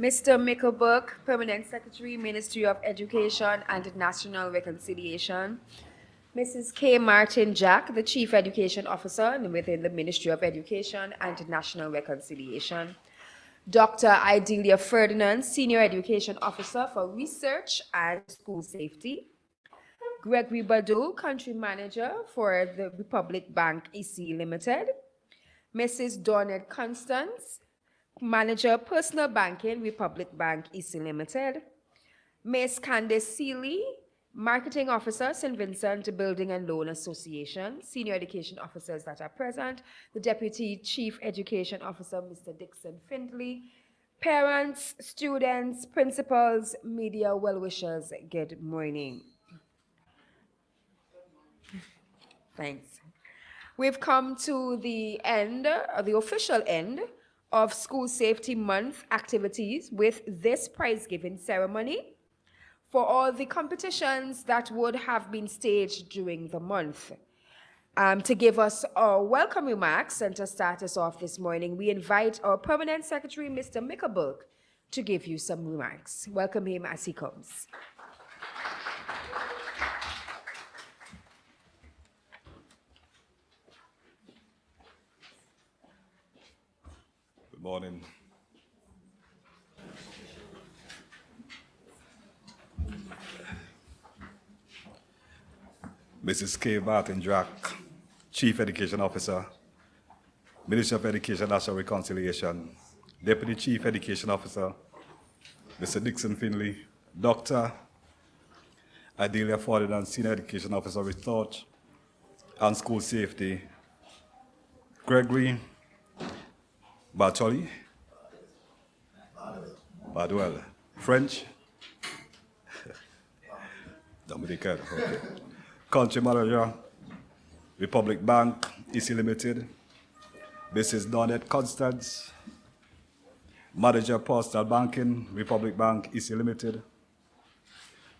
Mr. Mickelberg, Permanent Secretary, Ministry of Education and National Reconciliation. Mrs. K. Martin Jack, the Chief Education Officer within the Ministry of Education and National Reconciliation. Dr. Idelia Ferdinand, Senior Education Officer for Research and School Safety. Gregory Badu, Country Manager for the Republic Bank EC Limited. Mrs. Dornet Constance, Manager Personal Banking, Republic Bank EC Limited. Ms. Candice Seeley, Marketing Officer, St. Vincent Building and Loan Association. Senior Education Officers that are present. The Deputy Chief Education Officer, Mr. Dixon Findley. Parents, students, principals, media well-wishers, good morning. Thanks. We've come to the end, the official end of School Safety Month activities with this prize-giving ceremony for all the competitions that would have been staged during the month. To give us our welcome remarks and to start us off this morning, we invite our Permanent Secretary, Mr. Mickelberg, to give you some remarks. Welcome him as he comes. Good morning. Mrs. K. Martin Jack, Chief Education Officer, Ministry of Education, National Reconciliation, Deputy Chief Education Officer, Mr. Dixon Finley, Dr. Idelia Ferdinand, Senior Education Officer, Research and School Safety, Gregory Bartoli, Badwell, French, Dominican, okay. Country Manager, Republic Bank, EC Limited, Mrs. Donette Constance, Manager Postal Banking, Republic Bank, EC Limited,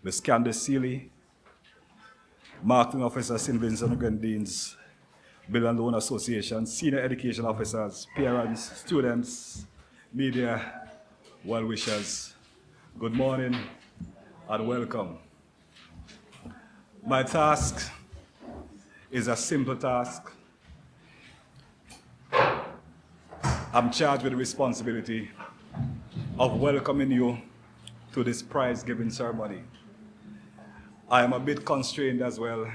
Ms. Candice Seeley, Marketing Officer, St. Vincent Grenadines, Bill and Loan Association, Senior Education Officers, parents, students, media, well-wishers. Good morning and welcome. My task is a simple task. I'm charged with the responsibility of welcoming you to this prize-giving ceremony. I am a bit constrained as well.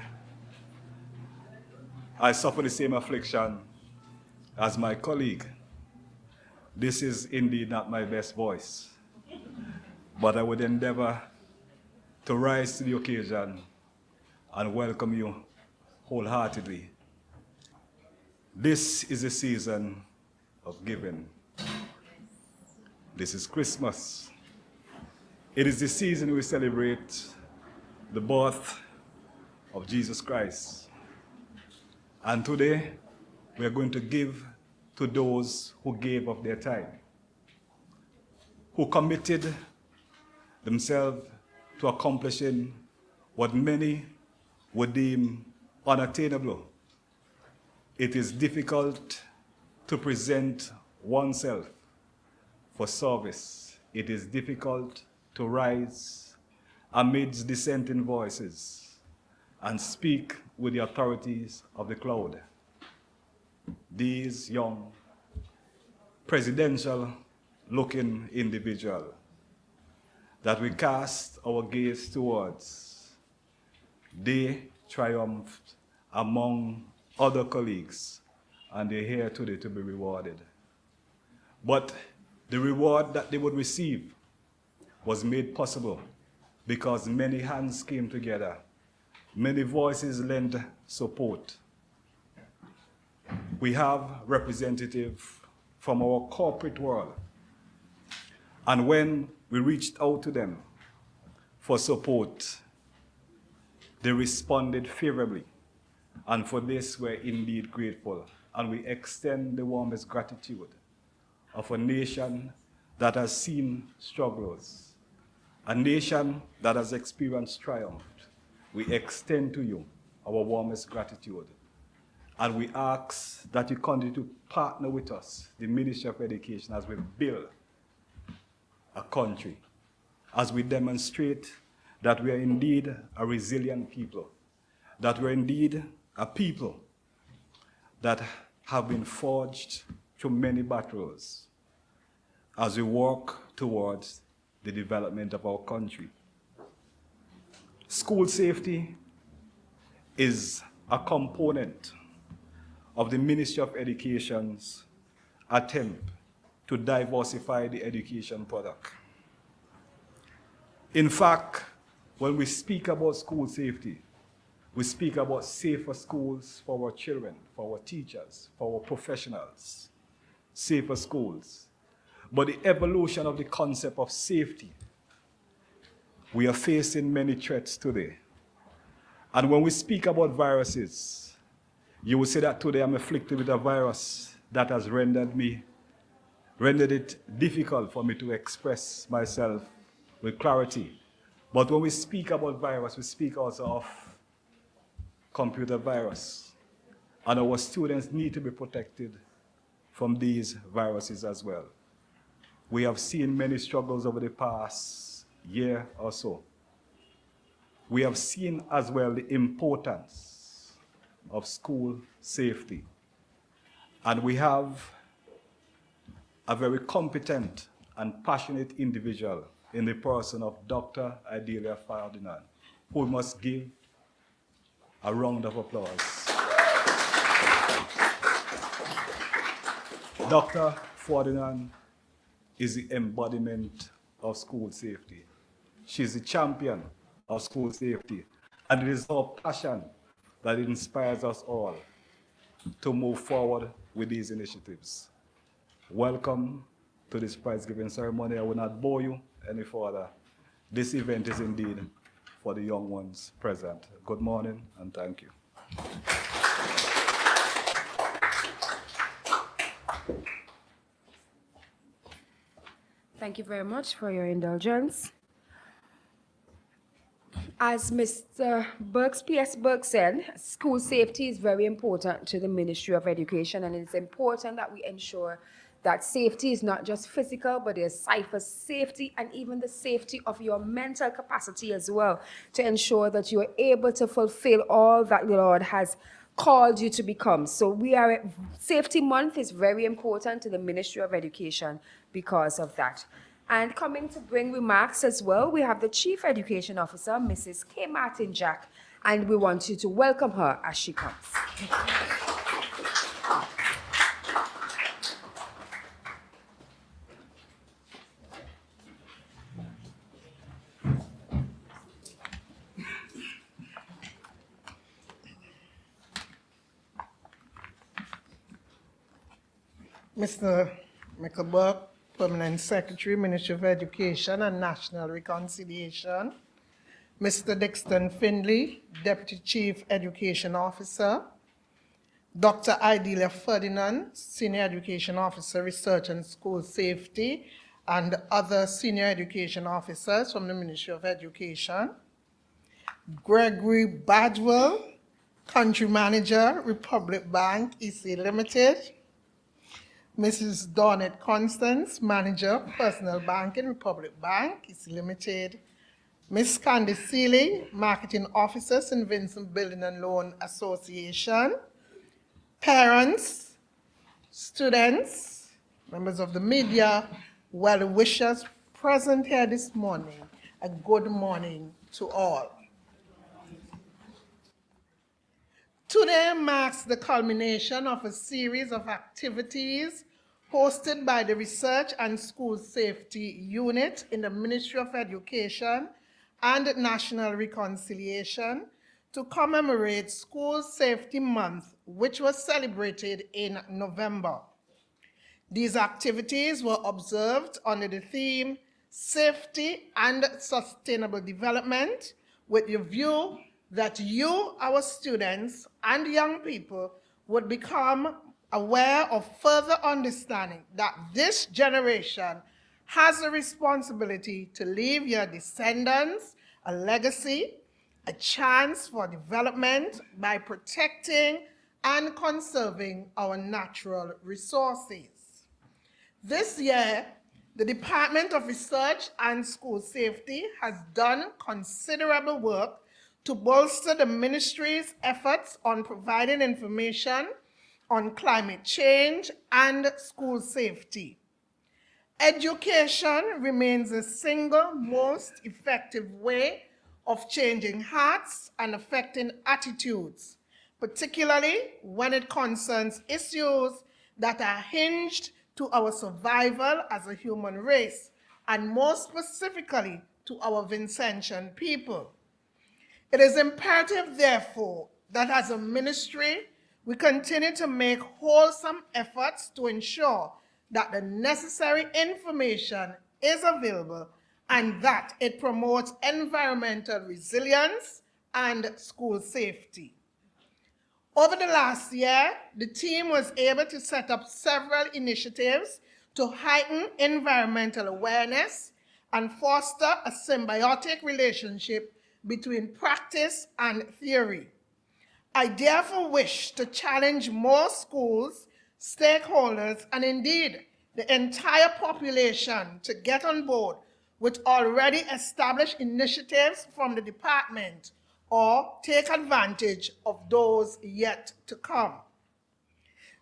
I suffer the same affliction as my colleague. This is indeed not my best voice, but I would endeavor to rise to the occasion and welcome you wholeheartedly. This is a season of giving. This is Christmas. It is the season we celebrate the birth of Jesus Christ. And today, we are going to give to those who gave of their time, who committed themselves to accomplishing what many would deem unattainable. It is difficult to present oneself for service. It is difficult to rise amidst dissenting voices and speak with the authorities of the cloud. These young, presidential-looking individuals that we cast our gaze towards, they triumphed among other colleagues, and they're here today to be rewarded. But the reward that they would receive was made possible because many hands came together, many voices lent support. We have representatives from our corporate world, and when we reached out to them for support, they responded favorably, and for this we're indeed grateful, and we extend the warmest gratitude of a nation that has seen struggles, a nation that has experienced triumph. We extend to you our warmest gratitude, and we ask that you continue to partner with us, the Ministry of Education, as we build a country, as we demonstrate that we are indeed a resilient people, that we are indeed a people that have been forged through many battles as we work towards the development of our country. School safety is a component of the Ministry of Education's attempt to diversify the education product. In fact, when we speak about school safety, we speak about safer schools for our children, for our teachers, for our professionals, safer schools. But the evolution of the concept of safety, we are facing many threats today. And when we speak about viruses, you will say that today I'm afflicted with a virus that has rendered it difficult for me to express myself with clarity. But when we speak about virus, we speak also of computer virus. And our students need to be protected from these viruses as well. We have seen many struggles over the past year or so. We have seen as well the importance of school safety. And we have a very competent and passionate individual in the person of Dr. Idalia Ferdinand, who we must give a round of applause. Dr. Ferdinand is the embodiment of school safety. She's the champion of school safety. And it is her passion that inspires us all to move forward with these initiatives. Welcome to this prize-giving ceremony. I will not bore you any further. This event is indeed for the young ones present. Good morning and thank you. Thank you very much for your indulgence. As Mr. Burks, P.S. Burks said, school safety is very important to the Ministry of Education, and it's important that we ensure that safety is not just physical, but there's cyber safety and even the safety of your mental capacity as well, to ensure that you are able to fulfill all that the Lord has called you to become. So Safety Month is very important to the Ministry of Education because of that. And coming to bring remarks as well, we have the Chief Education Officer, Mrs. K. Martin Jack, and we want you to welcome her as she comes. Mr. Michael Burke, Permanent Secretary, Ministry of Education and National Reconciliation. Mr. Dixon Findley, Deputy Chief Education Officer. Dr. Idalia Ferdinand, Senior Education Officer, Research and School Safety, and other senior education officers from the Ministry of Education. Gregory Badwell, Country Manager, Republic Bank, EC Limited. Mrs. Dornette Constance, Manager, Personal Banking, Republic Bank, EC Limited. Ms. Candice Seeley, Marketing Officer, St. Vincent Building and Loan Association. Parents, students, members of the media, well-wishers present here this morning, a good morning to all. Today marks the culmination of a series of activities hosted by the Research and School Safety Unit in the Ministry of Education and National Reconciliation to commemorate School Safety Month, which was celebrated in November. These activities were observed under the theme Safety and Sustainable Development, with the view that you, our students and young people, would become aware of further understanding that this generation has a responsibility to leave your descendants a legacy, a chance for development by protecting and conserving our natural resources. This year, The Department of Research and School Safety has done considerable work to bolster the ministry's efforts on providing information on climate change and school safety. Education remains the single most effective way of changing hearts and affecting attitudes, particularly when it concerns issues that are hinged to our survival as a human race, and more specifically to our Vincentian people. It is imperative, therefore, that as a ministry, we continue to make wholesome efforts to ensure that the necessary information is available and that it promotes environmental resilience and school safety. Over the last year, the team was able to set up several initiatives to heighten environmental awareness and foster a symbiotic relationship between practice and theory. I therefore wish to challenge more schools, stakeholders, and indeed the entire population to get on board with already established initiatives from the department or take advantage of those yet to come.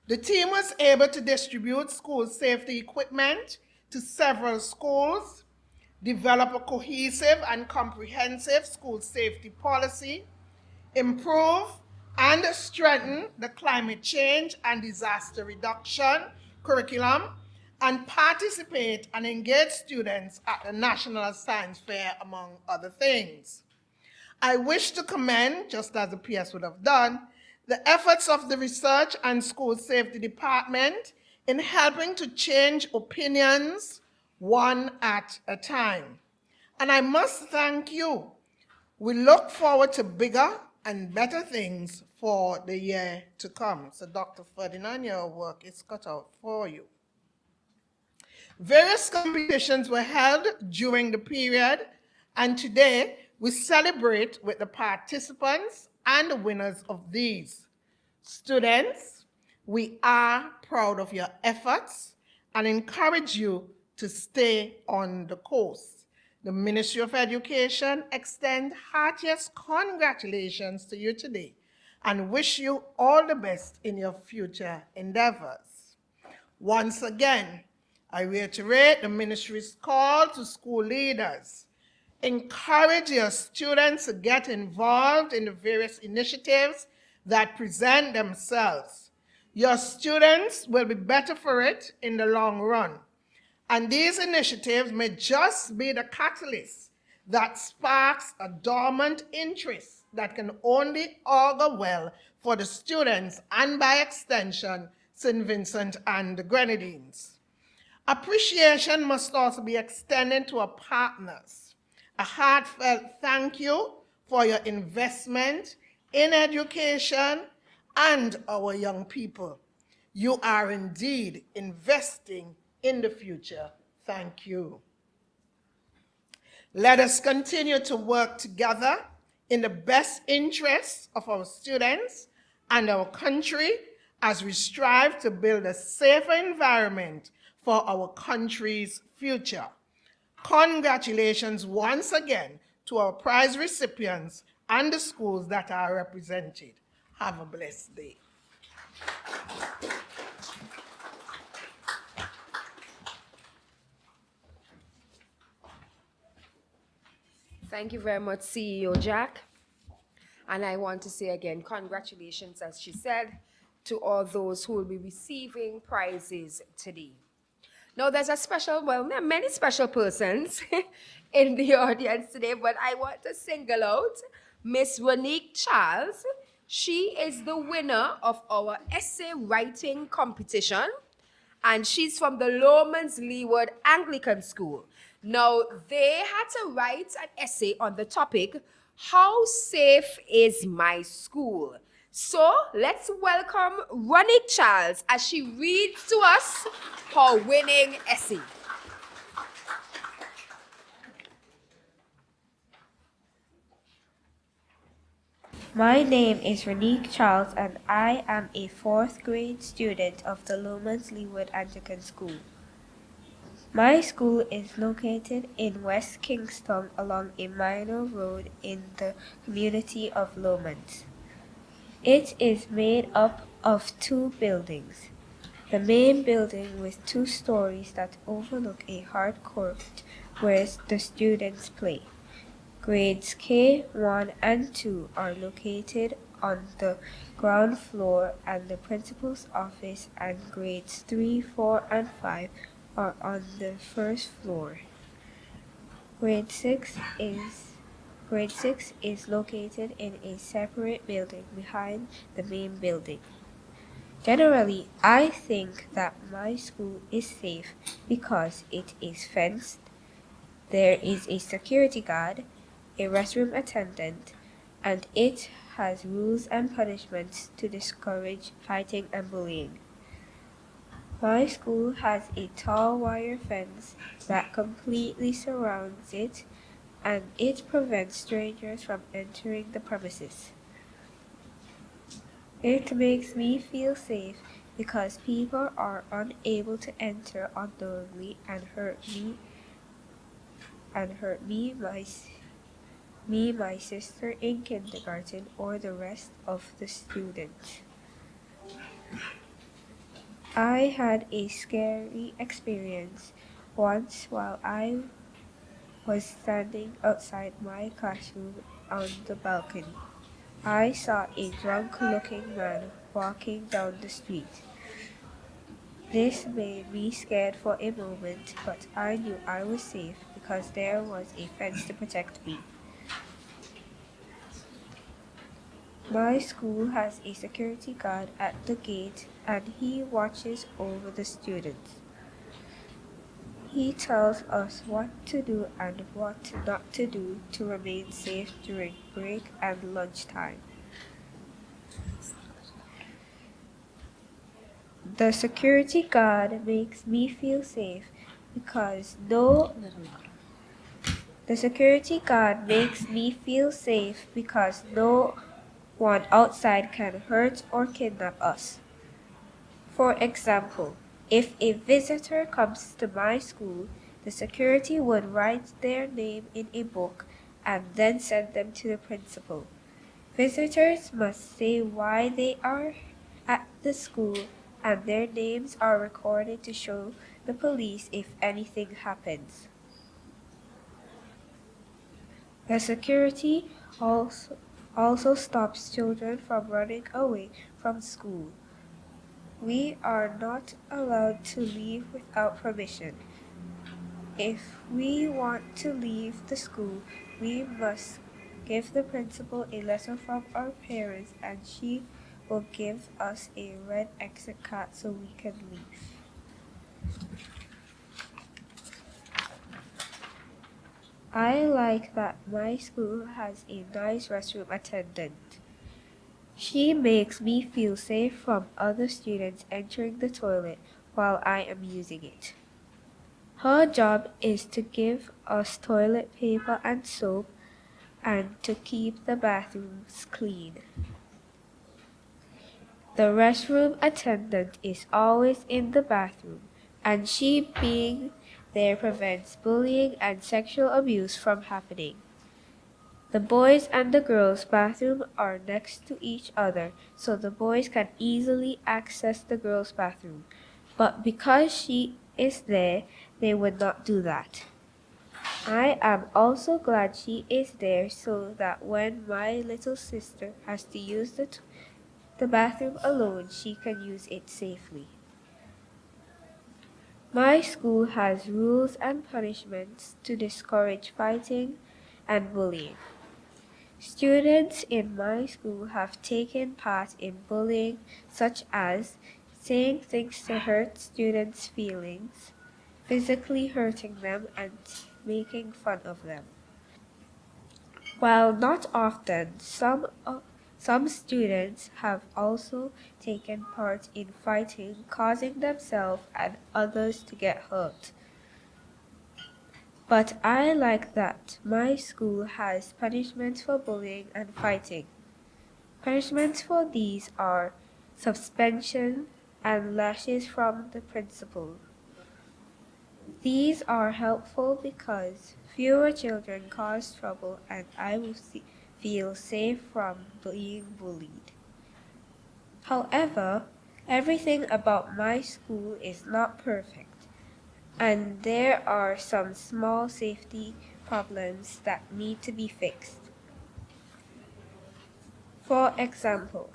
The team was able to distribute school safety equipment to several schools, develop a cohesive and comprehensive school safety policy, improve and strengthen the climate change and disaster reduction curriculum, and participate and engage students at the National Science Fair, among other things. I wish to commend, just as the PS would have done, the efforts of the Research and School Safety Department in helping to change opinions one at a time. And I must thank you. We look forward to bigger and better things for the year to come. So Dr. Ferdinand, your work is cut out for you. Various competitions were held during the period, and today we celebrate with the participants and the winners of these. Students, we are proud of your efforts and encourage you to stay on the course. The Ministry of Education extends heartiest congratulations to you today and wish you all the best in your future endeavors. Once again, I reiterate the ministry's call to school leaders. Encourage your students to get involved in the various initiatives that present themselves. Your students will be better for it in the long run. And these initiatives may just be the catalyst that sparks a dormant interest that can only augur well for the students and by extension, St. Vincent and the Grenadines. Appreciation must also be extended to our partners. A heartfelt thank you for your investment in education and our young people. You are indeed investing in the future. Thank you. Let us continue to work together in the best interests of our students and our country as we strive to build a safer environment for our country's future. Congratulations once again to our prize recipients and the schools that are represented. Have a blessed day. Thank you very much, CEO Jack. And I want to say again, congratulations, as she said, to all those who will be receiving prizes today. Now, there's a special, well, there are many special persons in the audience today, but I want to single out Miss Ronique Charles. She is the winner of our essay writing competition, and she's from the Lomans Leeward Anglican School. Now, they had to write an essay on the topic, how safe is my school? So let's welcome Ronique Charles as she reads to us her winning essay. My name is Ronique Charles and I am a 4th grade student of the Lomans Leeward Anglican School. My school is located in West Kingston along a minor road in the community of Lomond. It is made up of two buildings. The main building with 2 stories that overlook a hard court where the students play. Grades K1 and 2 are located on the ground floor and the principal's office, and grades 3, 4, and 5 are on the first floor. Grade 6 is Grade 6 is located in a separate building behind the main building. Generally, I think that my school is safe because it is fenced. There is a security guard, a restroom attendant, and it has rules and punishments to discourage fighting and bullying. My school has a tall wire fence that completely surrounds it, and it prevents strangers from entering the premises. It makes me feel safe because people are unable to enter unknowingly and hurt my sister in kindergarten, or the rest of the students. I had a scary experience once while I was standing outside my classroom on the balcony. I saw a drunk-looking man walking down the street. This made me scared for a moment, but I knew I was safe because there was a fence to protect me. My school has a security guard at the gate, and he watches over the students. He tells us what to do and what not to do to remain safe during break and lunchtime. The security guard makes me feel safe because no one outside can hurt or kidnap us. For example, if a visitor comes to my school, the security would write their name in a book and then send them to the principal. Visitors must say why they are at the school, and their names are recorded to show the police if anything happens. The security also stops children from running away from school. We are not allowed to leave without permission. If we want to leave the school, we must give the principal a letter from our parents, and she will give us a red exit card so we can leave. I like that my school has a nice restroom attendant. She makes me feel safe from other students entering the toilet while I am using it. Her job is to give us toilet paper and soap and to keep the bathrooms clean. The restroom attendant is always in the bathroom, and she being there prevents bullying and sexual abuse from happening. The boys' and the girls' bathroom are next to each other, so the boys can easily access the girls' bathroom. But because she is there, they would not do that. I am also glad she is there so that when my little sister has to use the bathroom alone, she can use it safely. My school has rules and punishments to discourage fighting and bullying. Students in my school have taken part in bullying, such as saying things to hurt students' feelings, physically hurting them, and making fun of them. While not often, some students have also taken part in fighting, causing themselves and others to get hurt. But I like that my school has punishments for bullying and fighting. Punishments for these are suspension and lashes from the principal. These are helpful because fewer children cause trouble and I will feel safe from being bullied. However, everything about my school is not perfect, and there are some small safety problems that need to be fixed. For example,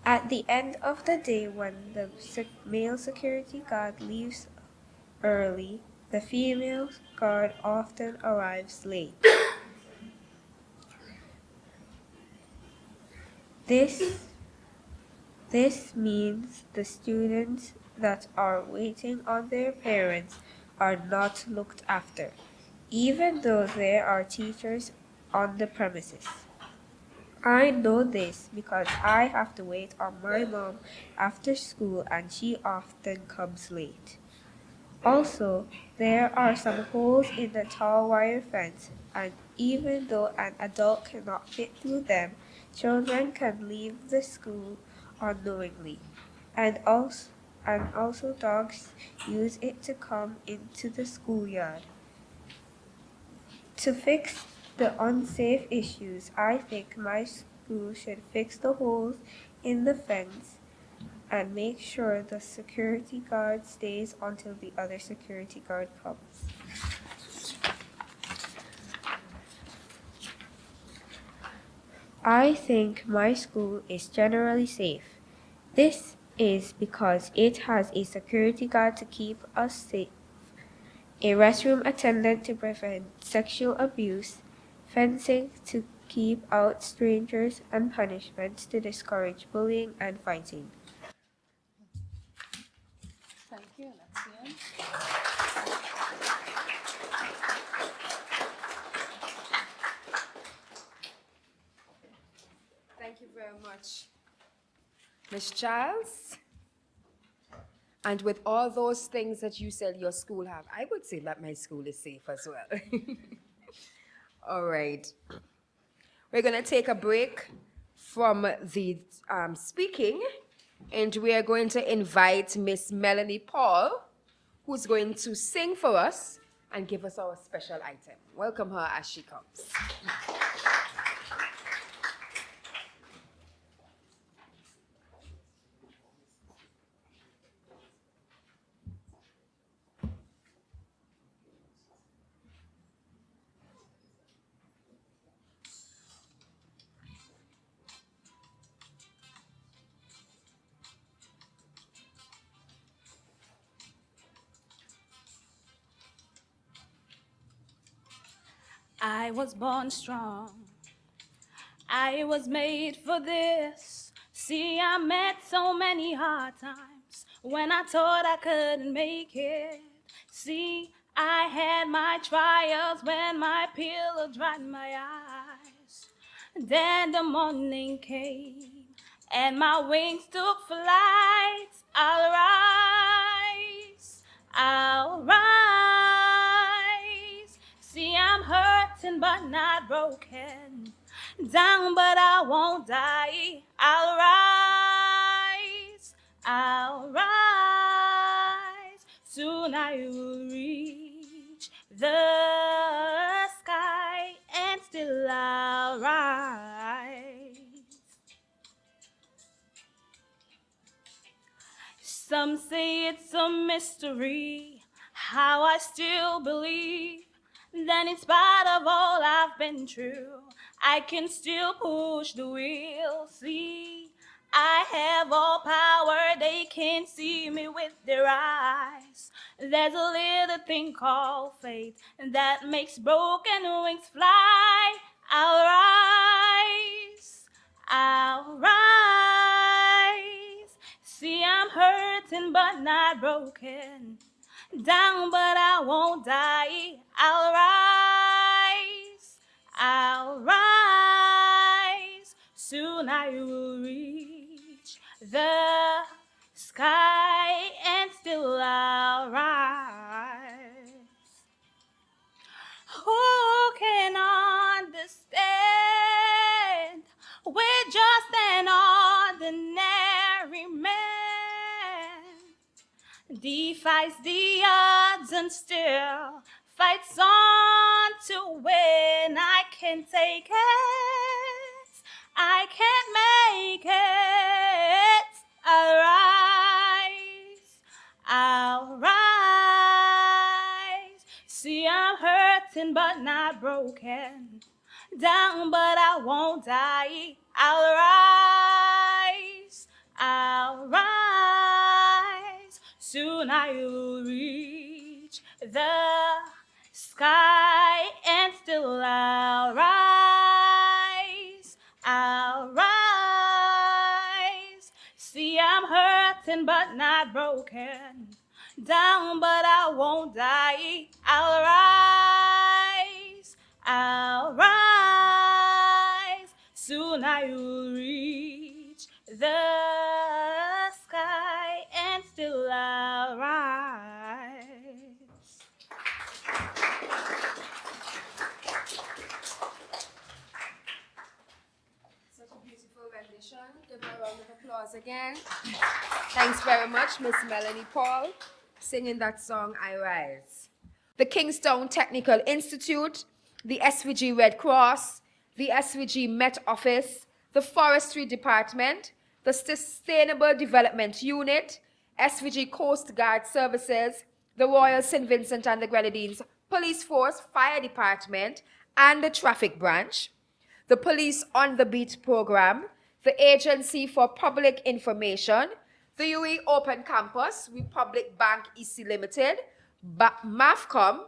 at the end of the day when the male security guard leaves early, the female guard often arrives late. This means the students that are waiting on their parents are not looked after, even though there are teachers on the premises. I know this because I have to wait on my mom after school and she often comes late. Also, there are some holes in the tall wire fence, and even though an adult cannot fit through them, children can leave the school unknowingly. And also dogs use it to come into the schoolyard. To fix the unsafe issues, I think my school should fix the holes in the fence and make sure the security guard stays until the other security guard comes. I think my school is generally safe. This is because it has a security guard to keep us safe, a restroom attendant to prevent sexual abuse, fencing to keep out strangers, and punishments to discourage bullying and fighting. Thank you, Alexia. Thank you very much, Ms. Charles. And with all those things that you said your school have, I would say that my school is safe as well. All right. We're going to take a break from the speaking, and we are going to invite Miss Melanie Paul, who's going to sing for us and give us our special item. Welcome her as she comes. I was born strong. I was made for this. See, I met so many hard times when I thought I couldn't make it. See, I had my trials when my pillow dried my eyes. Then the morning came and my wings took flight. I'll rise, I'll rise. See, I'm hurting but not broken, down but I won't die. I'll rise, I'll rise. Soon I will reach the sky and still I'll rise. Some say it's a mystery how I still believe that in spite of all I've been through, I can still push the wheel. See, I have all power, they can't see me with their eyes. There's a little thing called faith that makes broken wings fly. I'll rise, I'll rise. See, I'm hurting but not broken, down but I won't die. I'll rise, I'll rise. Soon I will reach the sky and still I'll rise. Who can understand? We're just an ordinary man, defies the odds and still fights on to win. I can take it, I can make it. I'll rise, I'll rise. See, I'm hurting but not broken, down but I won't die. I'll rise, I'll rise. Soon I will reach the sky and still I'll rise, I'll rise. See, I'm hurting but not broken, down but I won't die. I'll rise, I'll rise. Soon I will reach the sky and still I'll rise. Such a beautiful rendition. Give her a round of applause again. Thanks very much, Miss Melanie Paul, singing that song, I Rise. The Kingstown Technical Institute, the SVG Red Cross, the SVG Met Office, the Forestry Department, the Sustainable Development Unit, SVG Coast Guard Services, the Royal St. Vincent and the Grenadines Police Force, Fire Department, and the Traffic Branch, the Police on the Beat Program, the Agency for Public Information, the UE Open Campus, Republic Bank EC Limited, MAFCOM,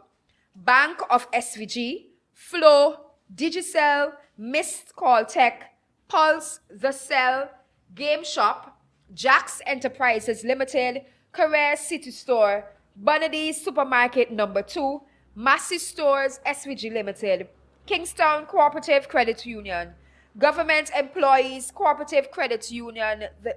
Bank of SVG, Flow, Digicel, Missed Call Tech, Pulse, The Cell, Game Shop, Jack's Enterprises Limited, Career City Store, Bonadies Supermarket Number 2, Massey Stores SVG Limited, Kingstown Cooperative Credit Union, Government Employees Cooperative Credit Union, the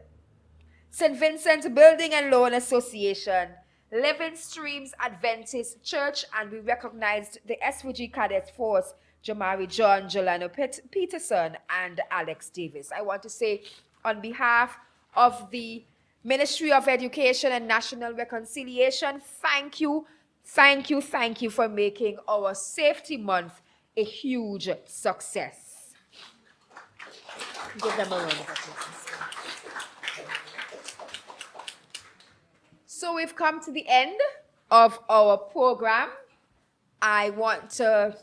St. Vincent Building and Loan Association, Living Streams Adventist Church, and we recognized the SVG Cadet Force, Jamari John, Jelano Peterson, and Alex Davis. I want to say on behalf of the Ministry of Education and National Reconciliation, thank you for making our Safety Month a huge success. Give them a round of applause. So we've come to the end of our program. I want to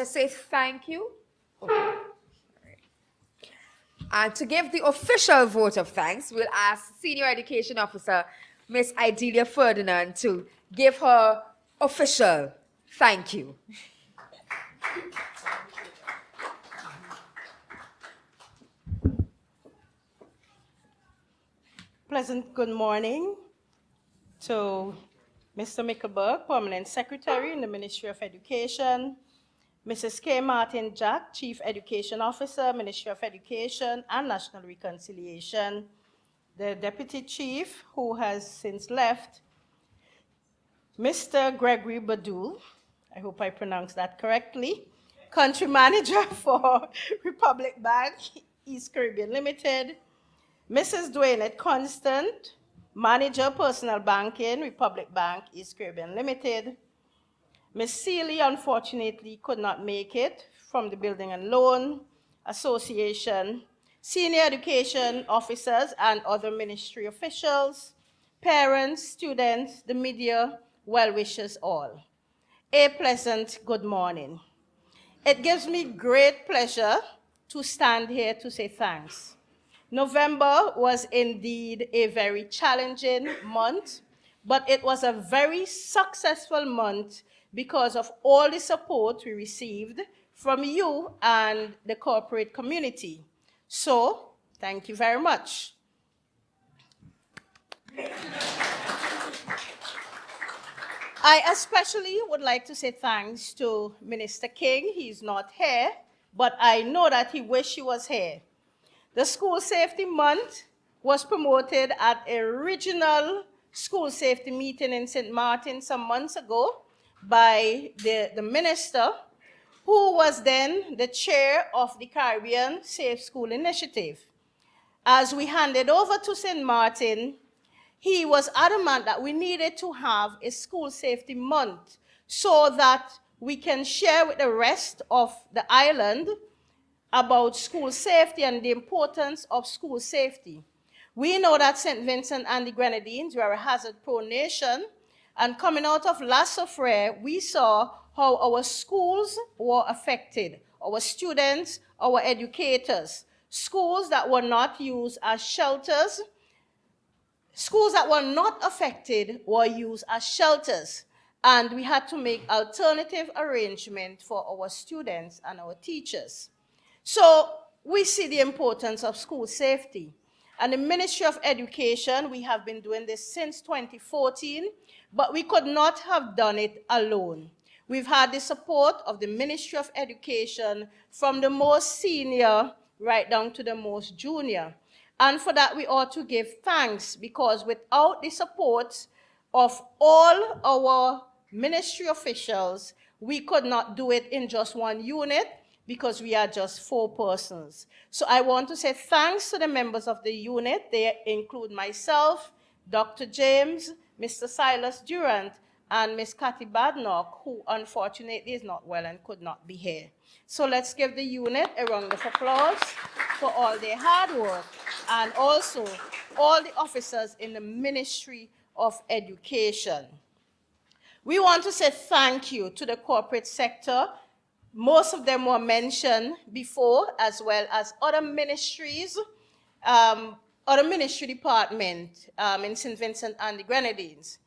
say thank you. Okay. All right. And to give the official vote of thanks, we'll ask Senior Education Officer Miss Idelia Ferdinand to give her official thank you. Pleasant good morning to Mr. Mickelberg, Permanent Secretary in the Ministry of Education, Mrs. K. Martin Jack, Chief Education Officer, Ministry of Education and National Reconciliation, the Deputy Chief, who has since left, Mr. Gregory Badul, I hope I pronounced that correctly, Country Manager for Republic Bank, East Caribbean Limited, Mrs. Dwaynette Constant, Manager Personal Banking, Republic Bank, East Caribbean Limited. Ms. Seeley, unfortunately, could not make it from the Building and Loan Association, senior education officers and other ministry officials, parents, students, the media, well-wishers all. A pleasant good morning. It gives me great pleasure to stand here to say thanks. November was indeed a very challenging month, but it was a very successful month because of all the support we received from you and the corporate community. So, thank you very much. I especially would like to say thanks to Minister King. He's not here, but I know that he wished he was here. The School Safety Month was promoted at a regional school safety meeting in St. Martin some months ago by the minister, who was then the chair of the Caribbean Safe School Initiative. as we handed over to St. Martin, he was adamant that we needed to have a school safety month so that we can share with the rest of the island about school safety and the importance of school safety. We know that St. Vincent and the Grenadines were a hazard-prone nation, and coming out of La Soufrière, we saw how our schools were affected, our students, our educators, schools that were not used as shelters, schools that were not affected were used as shelters, and we had to make alternative arrangements for our students and our teachers. So we see the importance of school safety. And the Ministry of Education, we have been doing this since 2014, but we could not have done it alone. We've had the support of the Ministry of Education from the most senior right down to the most junior. And for that, we ought to give thanks, because without the support of all our ministry officials, we could not do it in just one unit, because we are just 4 persons. So I want to say thanks to the members of the unit. They include myself, Dr. James, Mr. Silas Durant, and Ms. Cathy Badnock, who unfortunately is not well and could not be here. So let's give the unit a round of applause for all their hard work, and also all the officers in the Ministry of Education. We want to say thank you to the corporate sector. Most of them were mentioned before, as well as other ministries, other ministry department in St. Vincent and the Grenadines.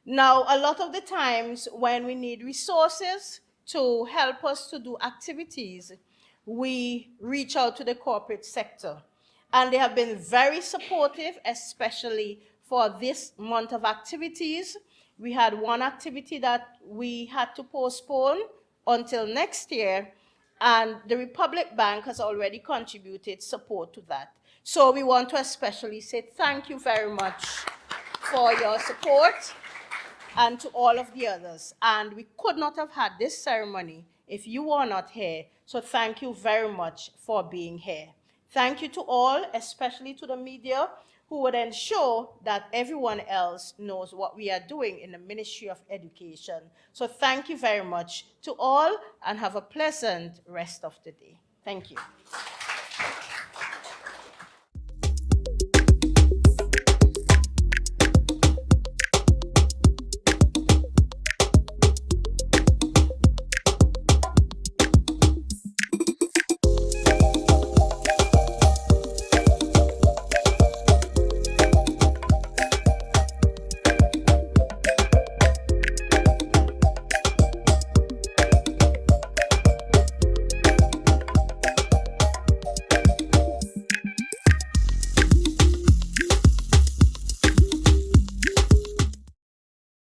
Now, a lot of the times when we need resources to help us to do activities, we reach out to the corporate sector. And they have been very supportive, especially for this month of activities. We had one activity that we had to postpone until next year, and the Republic Bank has already contributed support to that. So we want to especially say thank you very much for your support, and to all of the others. And we could not have had this ceremony if you were not here, so thank you very much for being here. Thank you to all, especially to the media, who would ensure that everyone else knows what we are doing in the Ministry of Education. So thank you very much to all, and have a pleasant rest of the day. Thank you.